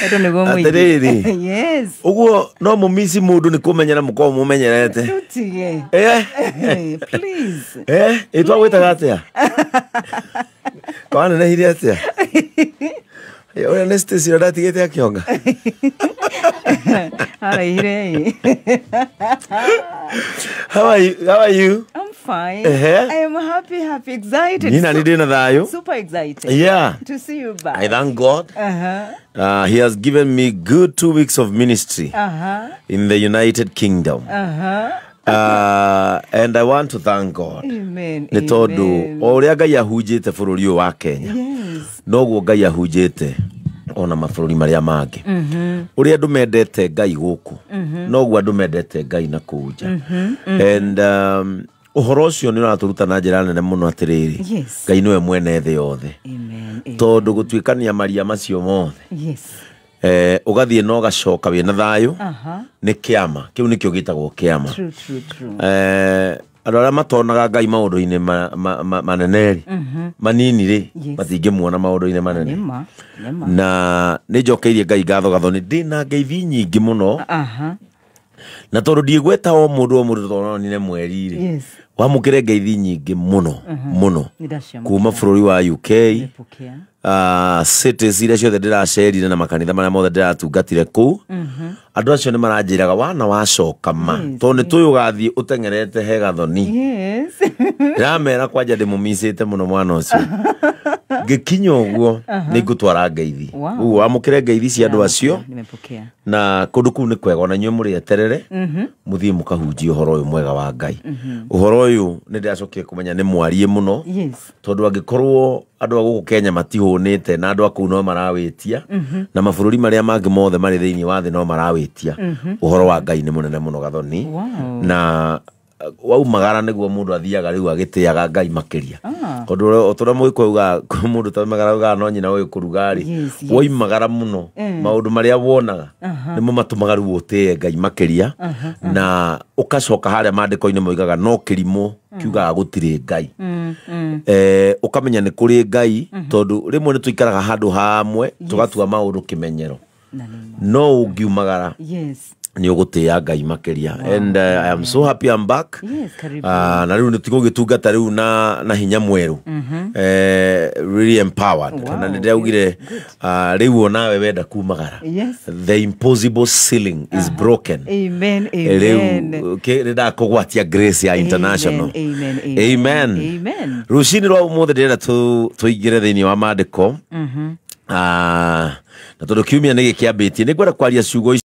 Eto nego mwingi. Atereri. Yes. Uguo no mumisi mundu ni kumenyera muko mumenyerete. Tutige. Please. Etwa gwitaga atia. Kwana ne hiria atia. Ora neste sira datigete akionga. How are you? I'm fine. I am happy, excited. Nina ni dina thayo. Super excited. Yeah. To see you back. I thank God. He has given me good 2 weeks of ministry in the United Kingdom. And I want to thank God. Amen. Ni tondu oria Ngai ahunjite bururi wa Kenya. Yes. Noguo Ngai ahunjite ona mabũrũri maria mangĩ. Uria andu mendete Ngai guku. Noguo andu mendete Ngai na kuja. And uhoro ucio ni uraturuta na njira nene muno atiriri. Ngai niwe mwene thĩ yothe. Amen. Tondu gutwikania maria macio mothe. Yes. Ugathie no gacoka wina thayo. Ni kiama. Kiu nikio gitagwo kiama. True. Andu aria matonaga Ngai maundu-ini maneneri manini ri matingĩmuona maundu-ini manene na nĩ njokeirie Ngai ngatho gathoni ndina ngeithi nyingĩ muno na tondu ndigweta o mundu tononine mweri ri wamukire ngeithi nyingĩ muno kuma bũrũri wa UK cities iria ciothe ndĩracerire na makanitha maria mothe ndĩratungatire kũu andu acio nĩ maranjĩraga wana wacoka ma tondu nĩ tũyũ ũgathiĩ ũtengerete he gathoni ndĩramera kwanja ndĩmũmicĩte muno mwana ũcio ngĩkinya ũguo nĩ ngũtwara ngeithi ũguo wamũkĩre ngeithi cia andũ acio na kũndũ kũu nĩ kwega ona inyuĩ mũrĩ eterere mũthiĩ mũkahunjie ũhoro ũyũ mwega wa Ngai ũhoro ũyũ nĩ ndĩracokire kũmenya nĩ mwarie mũno tondu angĩkorwo andu a guku Kenya matihũnĩte na andu a kũu no marawĩtia na mabũrũri maria mangĩ mothe marĩ thĩinĩ wa thĩ no marawĩtia ũhoro wa Ngai nĩ mũnene mũno gathoni na waumagara nĩguo mũndũ athiaga rĩu agĩtĩaga Ngai makĩria tondu otora mũgĩkũuga mũndũ taumagara uga no nyina ũyũ kũruga rĩ woimagara mũno maũndũ marĩa wonaga nĩmo matũmaga rĩu ũtĩe Ngai makĩria na ũkacoka harĩa maandĩko-inĩ moigaga no kĩrimũ kiugaga gũtirĩ Ngai ũkamenya nĩ kũrĩ Ngai tondu rĩmwe nĩ tũikaraga handũ hamwe tũgatua maũndũ kĩmenyero no ũngiumagara ni ũgũtĩĩa Ngai makĩria and I am so happy I'm back na rĩu nĩ tũgũgĩtungata rĩu na hinya mwerũ really empowered na nĩ ndĩraugire rĩu onawe wenda kumagara the impossible ceiling is broken rĩu ndakũgwatia grace ya international amen rũcinĩ rwa ũmũthĩ ndĩrenda tũingĩre thĩinĩ wa maandĩko na tondũ kiumia nĩ gĩkĩambĩtie nĩ ngwenda kwaria ciugo